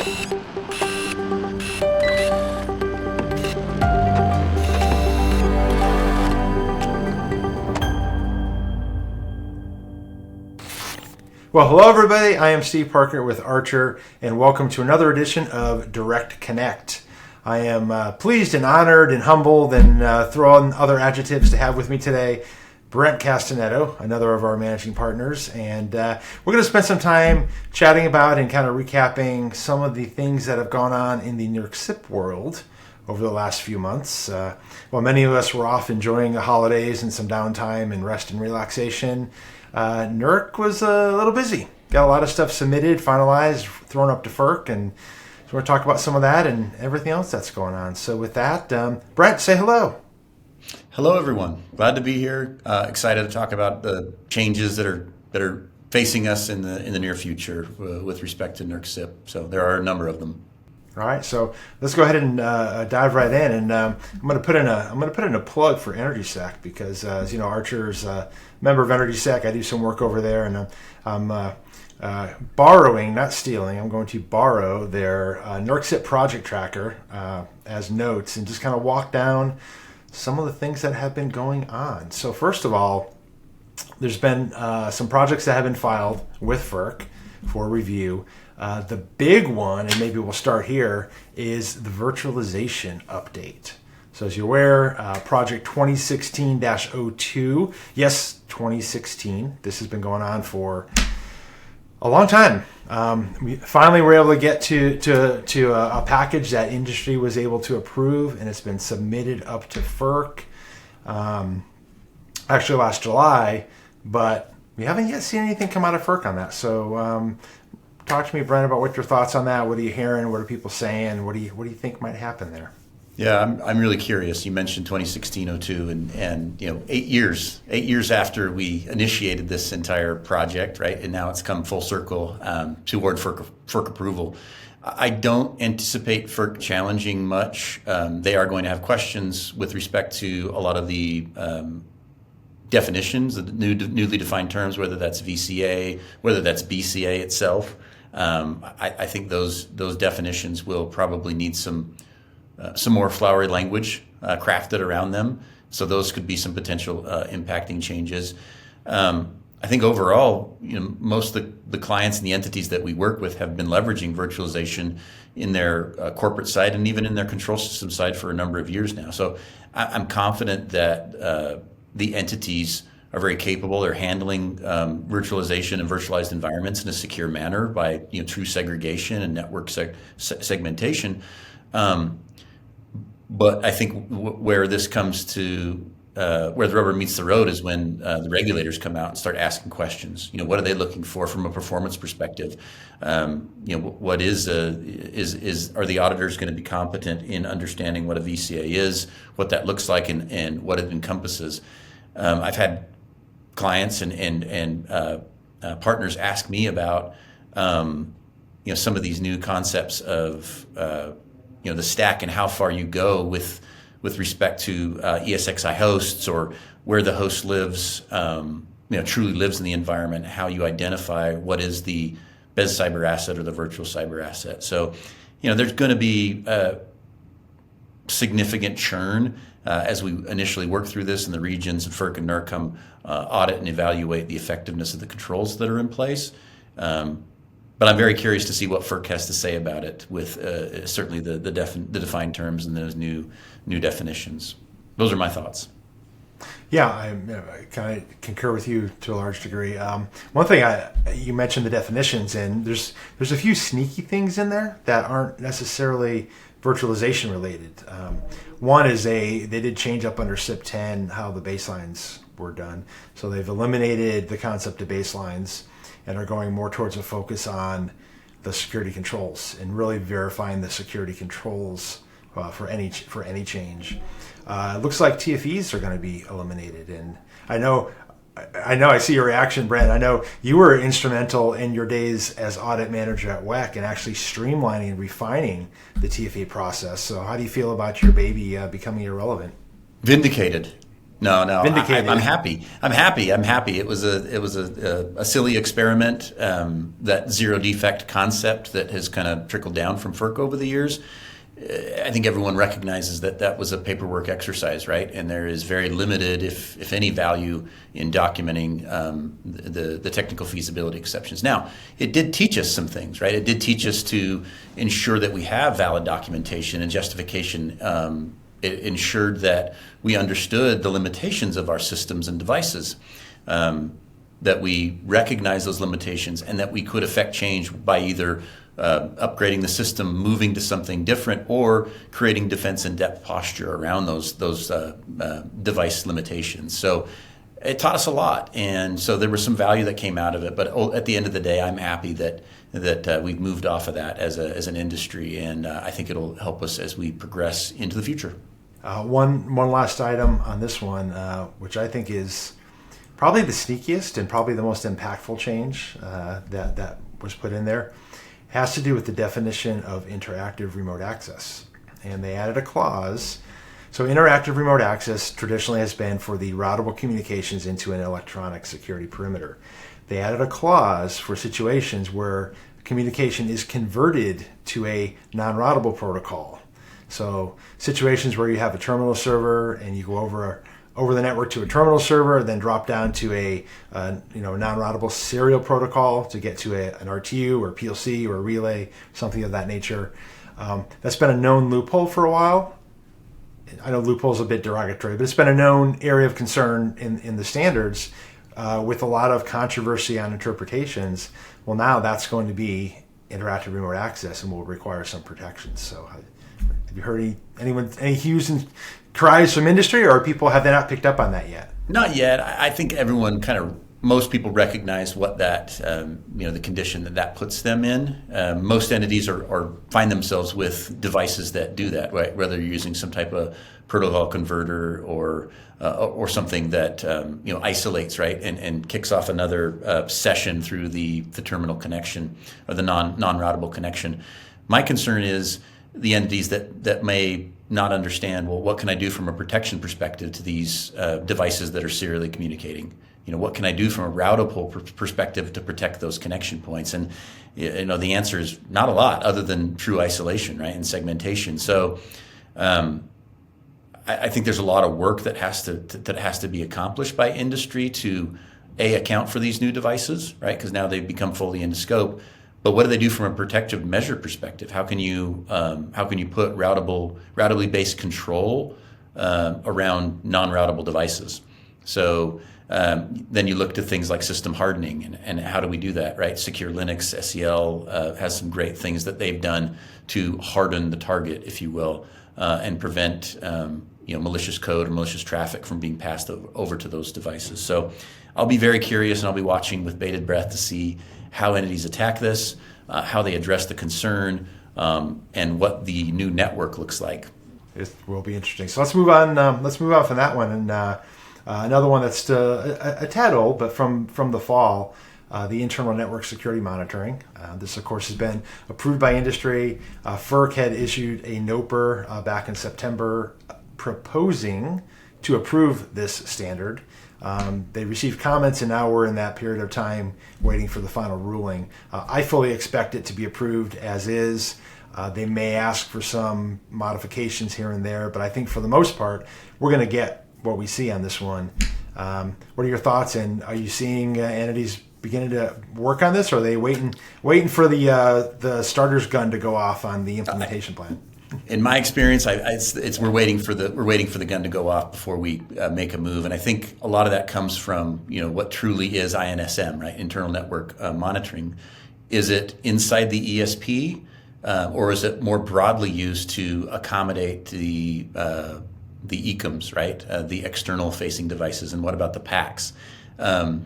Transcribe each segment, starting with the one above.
Well, hello everybody. I am Steve Parker with Archer, and welcome to another edition of DirectConnect. I am pleased and honored and humbled and throw on other adjectives to have with me today Brent Castagnetto, another of our managing partners, and we're going to spend some time chatting about and kind of recapping some of the things that have gone on in the NERC CIP world over the last few months. While many of us were off enjoying the holidays and some downtime and rest and relaxation, NERC was a little busy. Got a lot of stuff submitted, finalized, thrown up to FERC, and so we're going to talk about some of that and everything else that's going on. So with that, Brent, say hello. Hello, everyone. Glad to be here. Excited to talk about the changes that are facing us in the near future with respect to NERC CIP. So there are a number of them. All right, so let's go ahead and dive right in, and I'm going to put in a plug for EnergySec because, as you know, Archer's a member of EnergySec. I do some work over there, and I'm borrowing, not stealing. I'm going to borrow their NERC CIP project tracker as notes, and just kind of walk down some of the things that have been going on. So first of all, there's been some projects that have been filed with FERC for review. The big one, and maybe we'll start here, is the virtualization update. So as you're aware, project 2016-02, yes, 2016, this has been going on for a long time. We finally were able to get to a package that industry was able to approve, and it's been submitted up to FERC actually last July, but we haven't yet seen anything come out of FERC on that. So talk to me, Brent, about what your thoughts on that. What are you hearing? What are people saying? What do you think might happen there? Yeah, I'm really curious. You mentioned 2016-02, and you know, 8 years after we initiated this entire project, right? And now it's come full circle toward FERC approval. I don't anticipate FERC challenging much. They are going to have questions with respect to a lot of the definitions, the newly defined terms, whether that's VCA, whether that's BCA itself. I think those definitions will probably need some more flowery language crafted around them. So those could be some potential impacting changes. I think overall, you know, most of the clients and the entities that we work with have been leveraging virtualization in their corporate side and even in their control system side for a number of years now. So I'm confident that the entities are very capable. They're handling virtualization and virtualized environments in a secure manner by true segregation and network segmentation. But I think where this comes to where the rubber meets the road is when the regulators come out and start asking questions. What are they looking for from a performance perspective? What are the auditors going to be competent in understanding what a VCA is, what that looks like, and what it encompasses? I've had clients and partners ask me about some of these new concepts of the stack and how far you go with respect to ESXi hosts, or where the host lives, truly lives in the environment, how you identify what is the BES cyber asset or the virtual cyber asset. So, there's going to be significant churn as we initially work through this, and the regions and FERC and NERC come audit and evaluate the effectiveness of the controls that are in place. But I'm very curious to see what FERC has to say about it, with certainly the defined terms and those new definitions. Those are my thoughts. Yeah, I kind of concur with you to a large degree. One thing you mentioned the definitions, and there's a few sneaky things in there that aren't necessarily virtualization related. One is they did change up under CIP 10 how the baselines were done. So they've eliminated the concept of baselines and are going more towards a focus on the security controls and really verifying the security controls for any change. It looks like TFEs are going to be eliminated, and I know I see your reaction, Brent. I know you were instrumental in your days as audit manager at WEC and actually streamlining and refining the TFE process. So how do you feel about your baby becoming irrelevant? Vindicated. No. vindicated. I'm happy. It was a silly experiment. That zero defect concept that has kind of trickled down from FERC over the years. I think everyone recognizes that was a paperwork exercise, right? And there is very limited, if any, value in documenting the technical feasibility exceptions. Now, it did teach us some things, right? It did teach us to ensure that we have valid documentation and justification. It ensured that we understood the limitations of our systems and devices, that we recognize those limitations, and that we could affect change by either upgrading the system, moving to something different, or creating defense in depth posture around those device limitations. So it taught us a lot, and so there was some value that came out of it. But at the end of the day, I'm happy that we've moved off of that as an industry, and I think it'll help us as we progress into the future. One last item on this one, which I think is probably the sneakiest and probably the most impactful change that was put in there, has to do with the definition of interactive remote access. And they added a clause. So interactive remote access traditionally has been for the routable communications into an electronic security perimeter. They added a clause for situations where communication is converted to a non-routable protocol. So situations where you have a terminal server and you go over the network to a terminal server, then drop down to a non-routable serial protocol to get to an RTU or PLC or a relay, something of that nature. That's been a known loophole for a while. I know loophole's a bit derogatory, but it's been a known area of concern in the standards with a lot of controversy on interpretations. Well, now that's going to be interactive remote access and will require some protections. So have you heard any hues and cries from industry, or have they not picked up on that yet? Not yet. I think most people recognize what that, the condition that puts them in. Most entities find themselves with devices that do that, right? Whether you're using some type of protocol converter or something that isolates, right, and kicks off another session through the terminal connection or the non-routable connection. My concern is the entities that may not understand, well, what can I do from a protection perspective to these devices that are serially communicating? What can I do from a routable perspective to protect those connection points? And the answer is not a lot, other than true isolation, right, and segmentation. So I think there's a lot of work that has to be accomplished by industry to account for these new devices, right? Because now they've become fully into scope. But what do they do from a protective measure perspective? How can you put routably based control around non-routable devices? So then you look to things like system hardening and how do we do that, right? Secure Linux, SEL has some great things that they've done to harden the target, if you will, and prevent malicious code or malicious traffic from being passed over to those devices. So I'll be very curious, and I'll be watching with bated breath to see how entities attack this, how they address the concern, and what the new network looks like. It will be interesting. So let's move on. From that one, and another one that's a tad old, but from the fall, the internal network security monitoring. This, of course, has been approved by industry. FERC had issued a NOPR back in September proposing to approve this standard. They received comments, and now we're in that period of time waiting for the final ruling. I fully expect it to be approved as is. They may ask for some modifications here and there, but I think for the most part, we're going to get what we see on this one. What are your thoughts, and are you seeing entities beginning to work on this, or are they waiting for the starter's gun to go off on the implementation plan? In my experience, we're waiting for the gun to go off before we make a move, and I think a lot of that comes from what truly is INSM, right? Internal network monitoring. Is it inside the ESP, or is it more broadly used to accommodate the ECOMs, right? The external facing devices, and what about the PACs?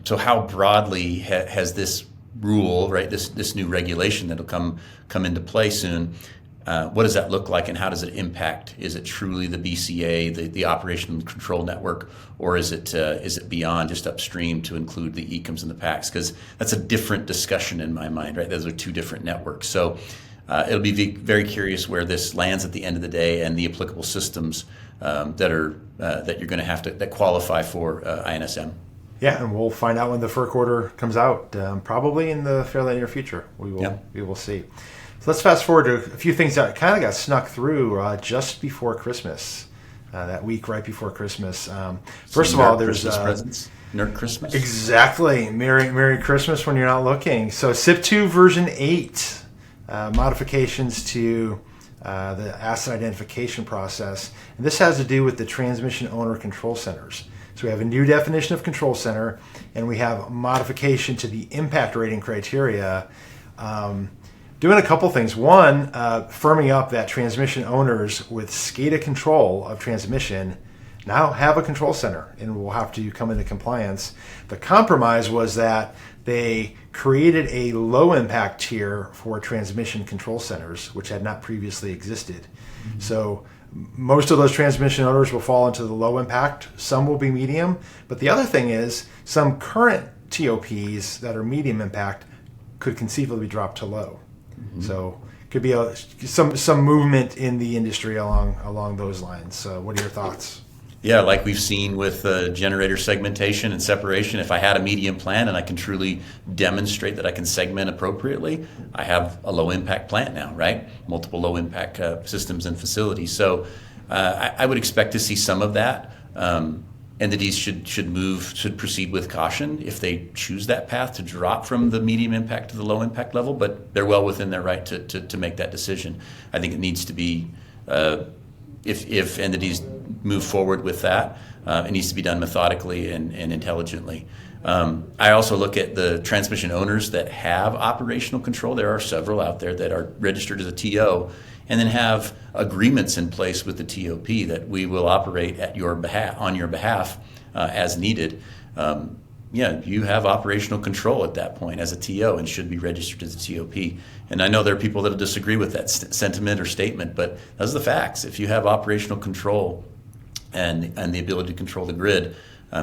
So how broadly has this rule, right? This new regulation that'll come into play soon? What does that look like, and how does it impact? Is it truly the BCA, the operational control network, or is it beyond, just upstream to include the ECOMs and the PACs? Because that's a different discussion in my mind, right? Those are two different networks. So it'll be very curious where this lands at the end of the day and the applicable systems that you're going to have to that qualify for INSM. Yeah, and we'll find out when the FERC order comes out, probably in the fairly near future. We will see. So let's fast forward to a few things that kind of got snuck through just before Christmas, that week right before Christmas. First of all, there's Christmas presents. NERC Christmas. Exactly. Merry Christmas when you're not looking. So CIP 2 version 8, modifications to the asset identification process. And this has to do with the transmission owner control centers. So we have a new definition of control center, and we have modification to the impact rating criteria, doing a couple things. One, firming up that transmission owners with SCADA control of transmission now have a control center and will have to come into compliance. The compromise was that they created a low impact tier for transmission control centers, which had not previously existed. Mm-hmm. So most of those transmission owners will fall into the low impact. Some will be medium. But the other thing is some current TOPs that are medium impact could conceivably drop to low. Mm-hmm. So could be some movement in the industry along those lines. So what are your thoughts? Yeah, like we've seen with generator segmentation and separation, if I had a medium plant and I can truly demonstrate that I can segment appropriately, I have a low impact plant now, right? Multiple low impact systems and facilities. So I would expect to see some of that. Entities should proceed with caution if they choose that path to drop from the medium impact to the low impact level, but they're well within their right to make that decision. I think it needs to be, if entities move forward with that, it needs to be done methodically and intelligently. I also look at the transmission owners that have operational control. There are several out there that are registered as a TO and then have agreements in place with the TOP that we will operate at your behalf, on your behalf as needed. You have operational control at that point as a TO and should be registered as a TOP. And I know there are people that will disagree with that sentiment or statement, but those are the facts. If you have operational control and the ability to control the grid,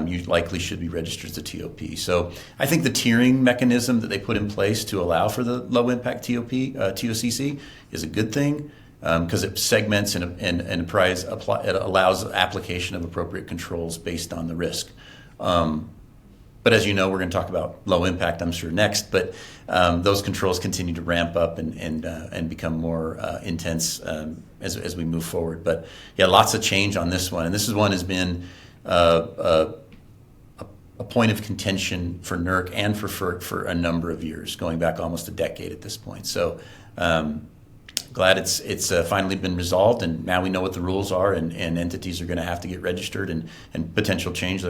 you likely should be registered as a TOP. So I think the tiering mechanism that they put in place to allow for the low impact TOCC is a good thing because it segments and it allows application of appropriate controls based on the risk. But as you know, we're going to talk about low impact, I'm sure, next. But those controls continue to ramp up and become more intense as we move forward. But yeah, lots of change on this one. And this one has been a point of contention for NERC and for FERC for a number of years, going back almost a decade at this point. So glad it's finally been resolved, and now we know what the rules are, and entities are going to have to get registered and potentially change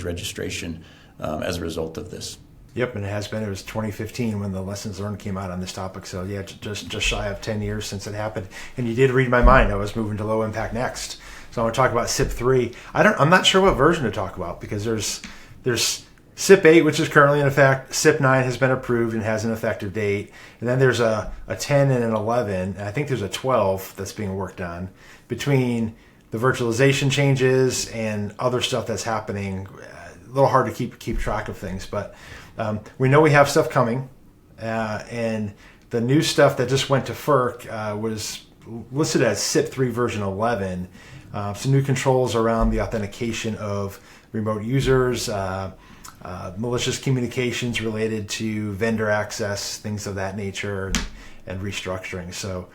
registration as a result of this. Yep, and it has been. It was 2015 when the lessons learned came out on this topic. So yeah, just shy of 10 years since it happened. And you did read my mind. I was moving to low impact next. So I want to talk about CIP 3. I'm not sure what version to talk about because there's CIP 8, which is currently in effect. CIP 9 has been approved and has an effective date. And then there's a 10 and an 11. And I think there's a 12 that's being worked on. Between the virtualization changes and other stuff that's happening, a little hard to keep track of things. But we know we have stuff coming. And the new stuff that just went to FERC was listed as CIP 3 version 11. Some new controls around the authentication of remote users, malicious communications related to vendor access, things of that nature, and restructuring. So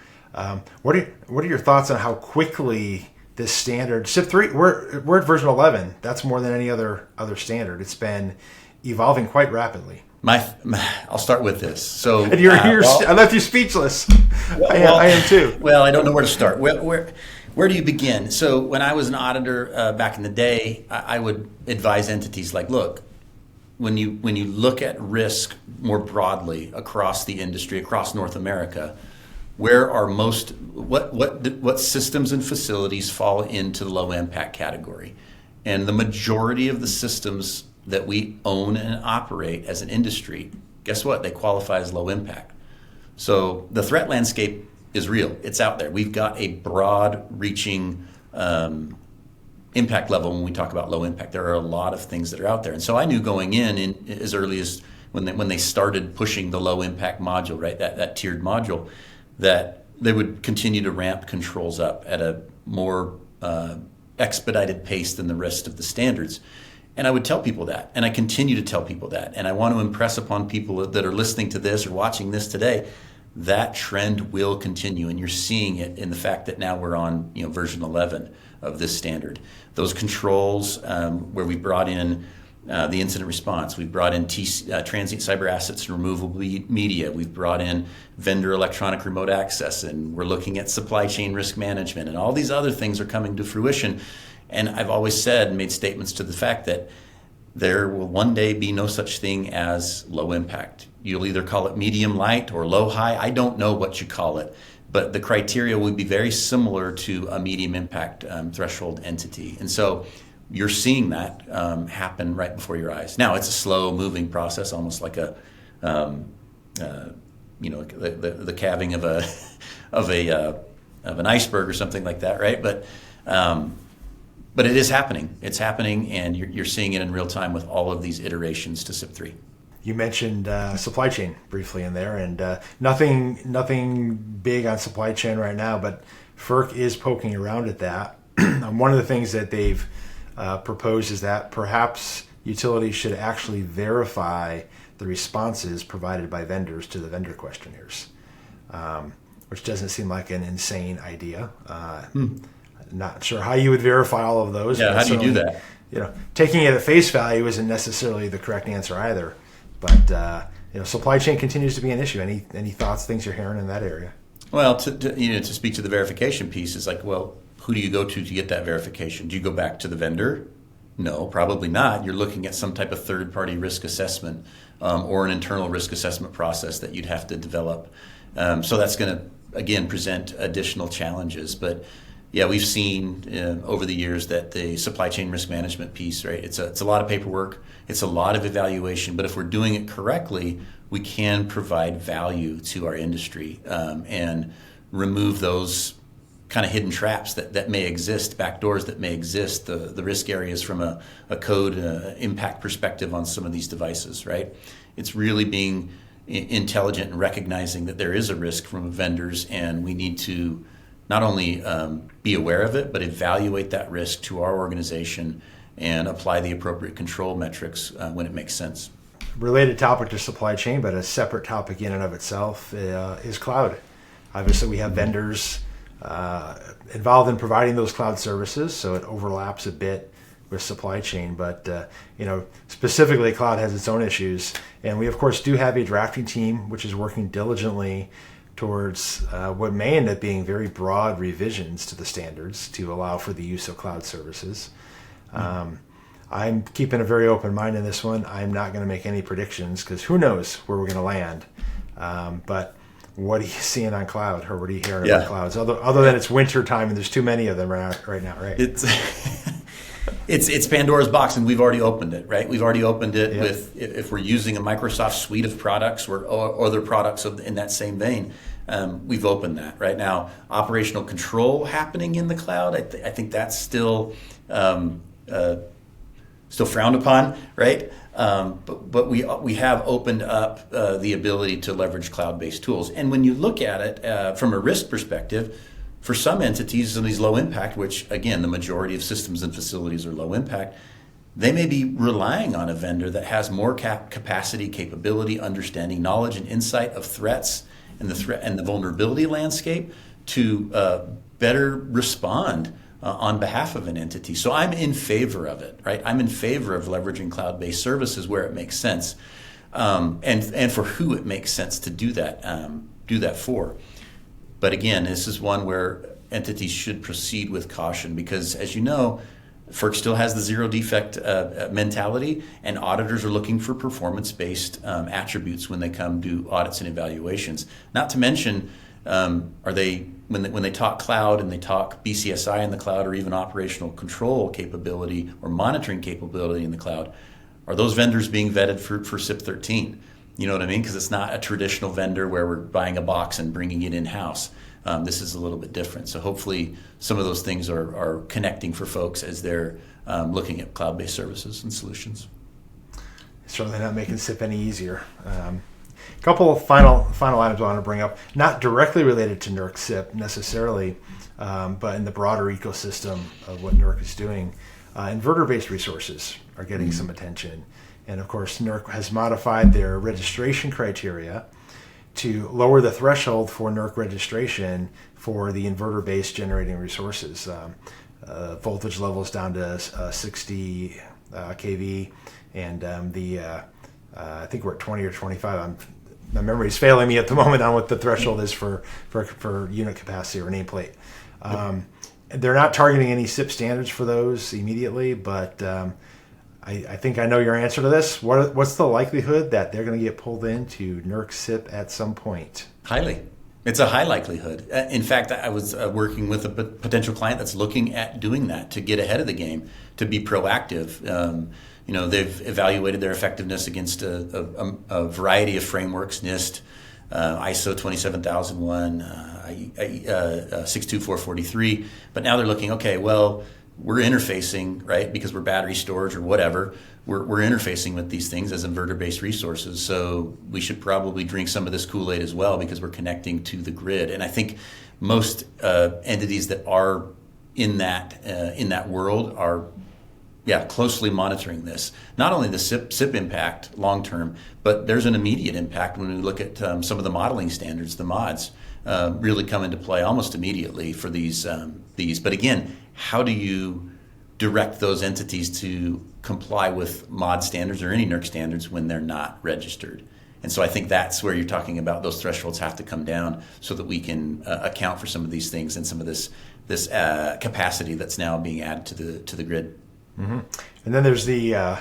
what are your thoughts on how quickly this standard, CIP 3, we're at version 11. That's more than any other standard. It's been evolving quite rapidly. I'll start with this. So and I left you speechless. I am too. Well, I don't know where to start. Where do you begin? So when I was an auditor back in the day, I would advise entities like, look, when you look at risk more broadly across the industry, across North America, where are what systems and facilities fall into the low impact category? And the majority of the systems that we own and operate as an industry, guess what? They qualify as low impact. So the threat landscape is real. It's out there. We've got a broad-reaching impact level when we talk about low impact. There are a lot of things that are out there. And so I knew going in as early as when they started pushing the low impact module, right, that tiered module, that they would continue to ramp controls up at a more expedited pace than the rest of the standards. And I would tell people that, and I continue to tell people that. And I want to impress upon people that are listening to this or watching this today, that trend will continue. And you're seeing it in the fact that now we're on version 11 of this standard. Those controls where we brought in the incident response, we've brought in transient cyber assets and removable media, we've brought in vendor electronic remote access, and we're looking at supply chain risk management, and all these other things are coming to fruition. And I've always said and made statements to the fact that there will one day be no such thing as low impact. You'll either call it medium light or low high. I don't know what you call it, but the criteria would be very similar to a medium impact threshold entity. And so you're seeing that happen right before your eyes. Now it's a slow moving process, almost like the calving of an iceberg or something like that, right? But it is happening. It's happening, and you're seeing it in real time with all of these iterations to CIP 3. You mentioned supply chain briefly in there, and nothing big on supply chain right now, but FERC is poking around at that. One of the things that they've proposed is that perhaps utilities should actually verify the responses provided by vendors to the vendor questionnaires, which doesn't seem like an insane idea. Not sure how you would verify all of those. Yeah, how do you do that? Taking it at face value isn't necessarily the correct answer either. But supply chain continues to be an issue. Any thoughts, things you're hearing in that area? Well, to speak to the verification piece, is like, well, who do you go to get that verification? Do you go back to the vendor? No, probably not. You're looking at some type of third-party risk assessment or an internal risk assessment process that you'd have to develop. So that's going to, again, present additional challenges. But yeah, we've seen over the years that the supply chain risk management piece, right? It's a lot of paperwork. It's a lot of evaluation. But if we're doing it correctly, we can provide value to our industry and remove those kind of hidden traps that may exist, backdoors that may exist, the risk areas from a code impact perspective on some of these devices, right? It's really being intelligent and recognizing that there is a risk from vendors, and we need to not only be aware of it, but evaluate that risk to our organization and apply the appropriate control metrics when it makes sense. Related topic to supply chain, but a separate topic in and of itself is cloud. Obviously, we have vendors involved in providing those cloud services, so it overlaps a bit with supply chain. But specifically, cloud has its own issues, and we of course do have a drafting team which is working diligently towards what may end up being very broad revisions to the standards to allow for the use of cloud services. I'm keeping a very open mind in this one. I'm not going to make any predictions because who knows where we're going to land. But what are you seeing on cloud, or what are you hearing about clouds? Other than it's winter time and there's too many of them right now, right? It's Pandora's box, and we've already opened it, right? We've already opened it with, if we're using a Microsoft suite of products or other products in that same vein, we've opened that. Right now, operational control happening in the cloud, I think that's still frowned upon, right? But we have opened up the ability to leverage cloud-based tools. And when you look at it from a risk perspective, for some entities in these low impact, which again, the majority of systems and facilities are low impact, they may be relying on a vendor that has more capacity, capability, understanding, knowledge, and insight of threats and the vulnerability landscape to better respond on behalf of an entity. So I'm in favor of it, right? I'm in favor of leveraging cloud-based services where it makes sense, and for who it makes sense to do that for. But again, this is one where entities should proceed with caution because, as you know, FERC still has the zero defect mentality, and auditors are looking for performance-based attributes when they come to audits and evaluations. Not to mention, are they when they talk cloud and they talk BCSI in the cloud, or even operational control capability or monitoring capability in the cloud, are those vendors being vetted for CIP 13? You know what I mean? Because it's not a traditional vendor where we're buying a box and bringing it in-house. This is a little bit different. So hopefully some of those things are connecting for folks as they're looking at cloud-based services and solutions. Certainly not making CIP any easier. A couple of final items I want to bring up, not directly related to NERC CIP necessarily, but in the broader ecosystem of what NERC is doing. Inverter-based resources are getting some attention. And of course, NERC has modified their registration criteria to lower the threshold for NERC registration for the inverter-based generating resources. Voltage levels down to 60 kV, and I think we're at 20 or 25. My memory is failing me at the moment on what the threshold is for unit capacity or nameplate. They're not targeting any CIP standards for those immediately, but I think I know your answer to this. What's the likelihood that they're going to get pulled into NERC CIP at some point? Highly. It's a high likelihood. In fact, I was working with a potential client that's looking at doing that to get ahead of the game, to be proactive. They've evaluated their effectiveness against a variety of frameworks, NIST, ISO 27001, 62443. But now they're looking, okay, well, we're interfacing, right, because we're battery storage or whatever. We're interfacing with these things as inverter-based resources, so we should probably drink some of this Kool-Aid as well because we're connecting to the grid. And I think most entities that are in that world are closely monitoring this. Not only the CIP impact long-term, but there's an immediate impact when we look at some of the modeling standards, the mods, really come into play almost immediately for these. But again, how do you direct those entities to comply with mod standards or any NERC standards when they're not registered? And so I think that's where you're talking about those thresholds have to come down so that we can account for some of these things and some of this capacity that's now being added to the grid. Mm-hmm. And then there's the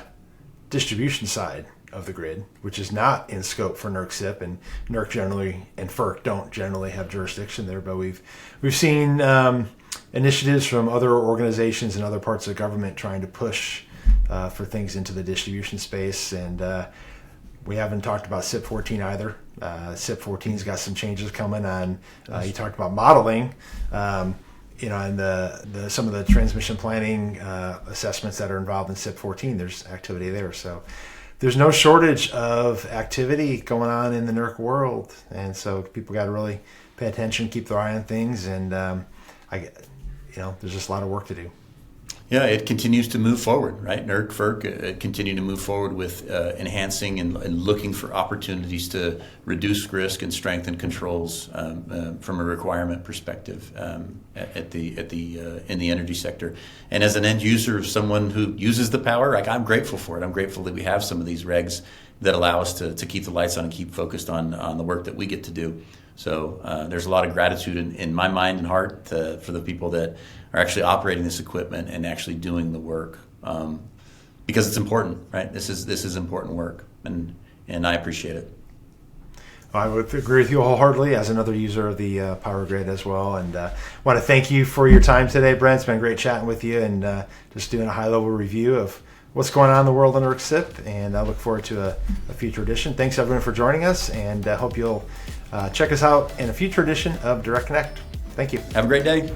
distribution side of the grid, which is not in scope for NERC CIP, and NERC generally and FERC don't generally have jurisdiction there. But we've seen initiatives from other organizations and other parts of government trying to push for things into the distribution space, and we haven't talked about CIP 14 either. CIP 14's got some changes coming on. You talked about modeling. And some of the transmission planning assessments that are involved in CIP 14, there's activity there. So there's no shortage of activity going on in the NERC world, and so people got to really pay attention, keep their eye on things, and there's just a lot of work to do. Yeah, it continues to move forward, right? NERC, FERC continue to move forward with enhancing and looking for opportunities to reduce risk and strengthen controls from a requirement perspective in the energy sector. And as an end user, someone who uses the power, I'm grateful for it. I'm grateful that we have some of these regs that allow us to keep the lights on and keep focused on the work that we get to do. So there's a lot of gratitude in my mind and heart for the people that are actually operating this equipment and actually doing the work, because it's important, right? This is important work, and I appreciate it. I would agree with you wholeheartedly as another user of the power grid as well, and want to thank you for your time today, Brent. It's been great chatting with you and just doing a high-level review of what's going on in the world of NERC CIP, and I look forward to a future edition. Thanks everyone for joining us, and I hope you'll check us out in a future edition of DirectConnect. Thank you. Have a great day.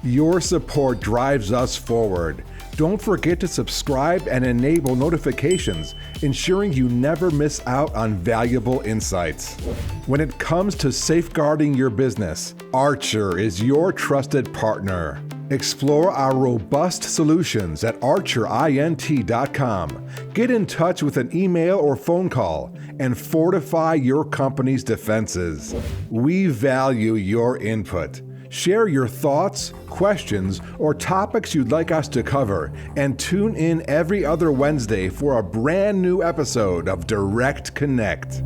Your support drives us forward. Don't forget to subscribe and enable notifications, ensuring you never miss out on valuable insights. When it comes to safeguarding your business, Archer is your trusted partner. Explore our robust solutions at archerint.com. Get in touch with an email or phone call and fortify your company's defenses. We value your input. Share your thoughts, questions, or topics you'd like us to cover, and tune in every other Wednesday for a brand new episode of Direct Connect.